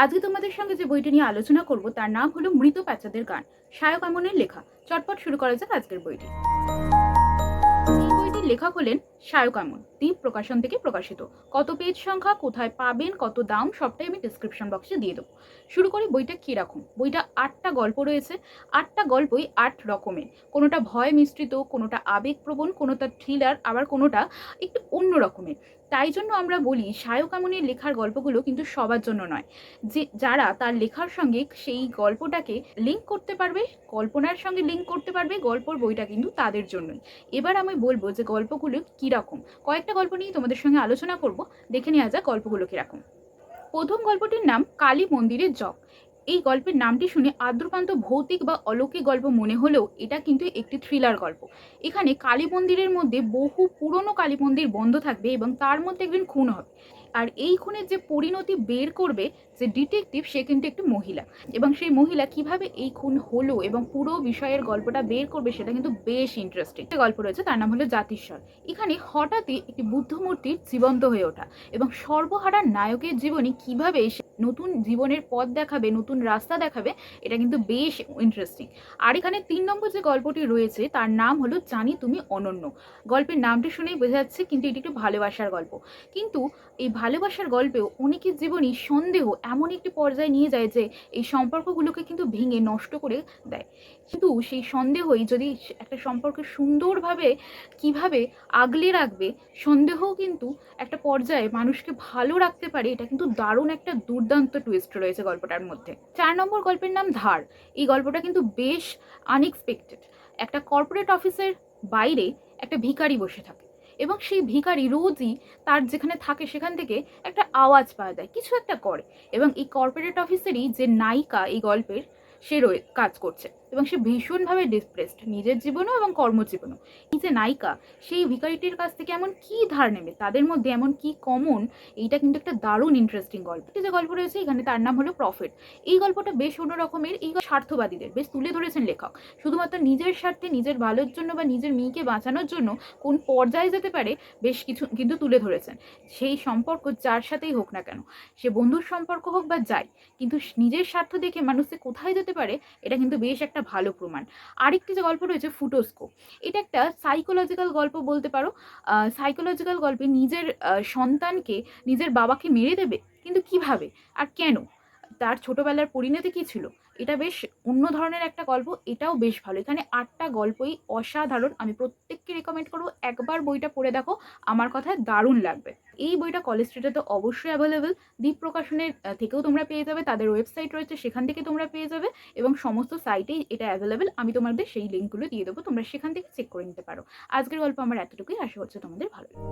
আজকে তোমাদের সঙ্গে যে বইটি নিয়ে আলোচনা করব তার নাম হলো মৃত প্যাঁচাদের গান, সায়ক আমনের লেখা। চটপট শুরু করা যাক আজকের বইটি। এই বইটির লেখক হলেন সায়ক আমন, দ্বীপ প্রকাশন থেকে প্রকাশিত। কত পেজ সংখ্যা, কোথায় পাবেন, কত দাম, সবটাই আমি ডিসক্রিপশন বক্সে দিয়ে দেবো। শুরু করি বইটা কিরকম। বইটা 8টা গল্প রয়েছে। 8টা গল্পই 8 রকমের, কোনোটা ভয় মিশ্রিত, কোনোটা আবেগপ্রবণ, কোনোটা থ্রিলার, আবার কোনোটা একটু অন্য রকমের। তাই জন্য আমরা বলি সায়ক আমনের লেখার গল্পগুলো কিন্তু সবার জন্য নয়। যে যারা তার লেখার সঙ্গে সেই গল্পটাকে লিঙ্ক করতে পারবে, কল্পনার সঙ্গে লিঙ্ক করতে পারবে, গল্পর বইটা কিন্তু তাদের জন্যই। এবার আমি বলবো যে গল্পগুলো কীরকম। কয়েকটা গল্প নিয়ে তোমাদের সঙ্গে আলোচনা করব, দেখে নেওয়া যাক গল্পগুলো কীরকম। প্রথম গল্পটির নাম কালী মন্দিরের জগ। এই গল্পের নামটি শুনে আদ্রপান্ত ভৌতিক বা অলৌকিক গল্প মনে হলেও এটা কিন্তু একটি থ্রিলার গল্প। এখানে কালী মন্দিরের মধ্যে বহু পুরনো কালী মন্দির বন্ধ থাকবে এবং তার মধ্যে একদিন খুন হবে। আর এই খুনের যে পরিণতি বের করবে যে ডিটেকটিভ, সে কিন্তু একটি মহিলা, এবং সেই মহিলা কিভাবে এই খুন হলো এবং পুরো বিষয়ের গল্পটা বের করবে সেটা কিন্তু বেশ ইন্টারেস্টিং। একটা গল্প রয়েছে, তার নাম হলো জাতিস্বর। এখানে হঠাৎই একটি বুদ্ধ মূর্তির জীবন্ত হয়ে ওঠা এবং সর্বহারা নায়কের জীবনে কিভাবে নতুন জীবনের পথ দেখাবে, নতুন রাস্তা দেখাবে, এটা কিন্তু বেশ ইন্টারেস্টিং। আর এখানে 3 নম্বর যে গল্পটি রয়েছে তার নাম হলো জানি তুমি অনন্য। গল্পের নামটি শুনেই বোঝা যাচ্ছে কিন্তু এটি একটি ভালোবাসার গল্প। কিন্তু এই ভালোবাসার গল্পেও অনেকের জীবনই সন্দেহ এমন একটি পর্যায়ে নিয়ে যায় যে এই সম্পর্কগুলোকে কিন্তু ভেঙে নষ্ট করে দেয়। কিন্তু সেই সন্দেহই যদি একটা সম্পর্কে সুন্দরভাবে কিভাবে আগলে রাখবে, সন্দেহও কিন্তু একটা পর্যায়ে মানুষকে ভালো রাখতে পারে। এটা কিন্তু দারুণ একটা দুর্দান্ত টুইস্ট রয়েছে গল্পটার মধ্যে। 4 নম্বর গল্পের নাম ধার। এই গল্পটা কিন্তু বেশ আনএক্সপেক্টেড। একটা কর্পোরেট অফিসের বাইরে একটা ভিখারি বসে থাকে এবং সেই ভিখারি রোজই তার যেখানে থাকে সেখান থেকে একটা আওয়াজ পাওয়া যায়, কিছু একটা করে। এবং এই কর্পোরেট অফিসেরই যে নায়িকা এই গল্পের, সে কাজ করছে এবং সে ভীষণভাবে ডিপ্রেসড নিজের জীবনেও এবং কর্মজীবনেও। এই যে নায়িকা, সেই ভিখারিটির কাছ থেকে এমন কি ধার নেবে, তাদের মধ্যে এমন কি কমন, এইটা কিন্তু একটা দারুণ ইন্টারেস্টিং গল্প। যে গল্প রয়েছে এখানে তার নাম হলো প্রফিট। এই গল্পটা বেশ অন্য রকমের। এই স্বার্থবাদীদের বেশ তুলে ধরেছেন লেখক। শুধুমাত্র নিজের স্বার্থে, নিজের ভালোর জন্য বা নিজের মেয়েকে বাঁচানোর জন্য কোন পর্যায়ে যেতে পারে বেশ কিছু কিন্তু তুলে ধরেছেন। সেই সম্পর্ক যার সাথেই হোক না কেন, সে বন্ধুর সম্পর্ক হোক বা যাই, কিন্তু নিজের স্বার্থ দেখে মানুষ যে কোথায় যেতে পারে, এটা কিন্তু বেশ একটা ভালো প্রমাণ। আরেকটি যে গল্প রয়েছে ফুটোস্কো। এটা একটা সাইকোলজিক্যাল গল্প বলতে পারো। সাইকোলজিক্যাল গল্পে নিজের সন্তানকে নিজের বাবাকে মেরে দেবে, কিন্তু কিভাবে আর কেন, তার ছোটবেলার পরিণতি কী ছিল, এটা বেশ অন্য ধরনের একটা গল্প। এটাও বেশ ভালো। এখানে 8টা গল্পই অসাধারণ। আমি প্রত্যেককে রেকমেন্ড করবো একবার বইটা পড়ে দেখো, আমার কথায় দারুণ লাগবে। এই বইটা কলেজ স্ট্রিটে তো অবশ্যই অ্যাভেলেবেল। দ্বীপ প্রকাশনের থেকেও তোমরা পেয়ে যাবে, তাদের ওয়েবসাইট রয়েছে সেখান থেকে তোমরা পেয়ে যাবে, এবং সমস্ত সাইটেই এটা অ্যাভেলেবেল। আমি তোমাদের সেই লিঙ্কগুলো দিয়ে দেবো, তোমরা সেখান থেকে চেক করে নিতে পারো। আজকের গল্প আমার এতটুকুই, আশা করছি তোমাদের ভালো লাগবে।